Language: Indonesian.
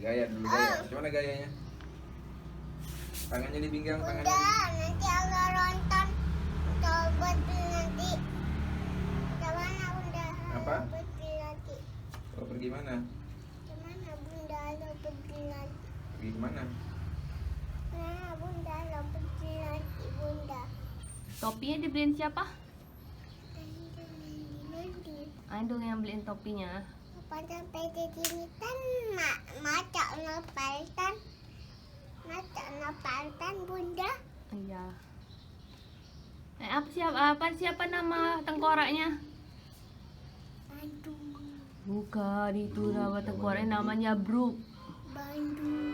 Gaya dulu, gaya. Gimana gayanya? Tangannya dipinggang, tangannya. Bunda, nanti agak ronton. Coba nanti. Kemana Bunda? Apa? Pergi nanti. Oh, pergi mana? Kemana Bunda? Lo pergi nanti. Pergi kemana? Nah, Bunda, lo pergi nanti Bunda. Topinya dibeliin siapa? Nanti. Aduh yang beliin topinya. Pada PT ini kan macak nopaltan. Macak nopaltan Bunda. Iya. Siapa nama tengkoraknya? Bandung. Bukan itu nama tengkoraknya, namanya Brook. Bandung.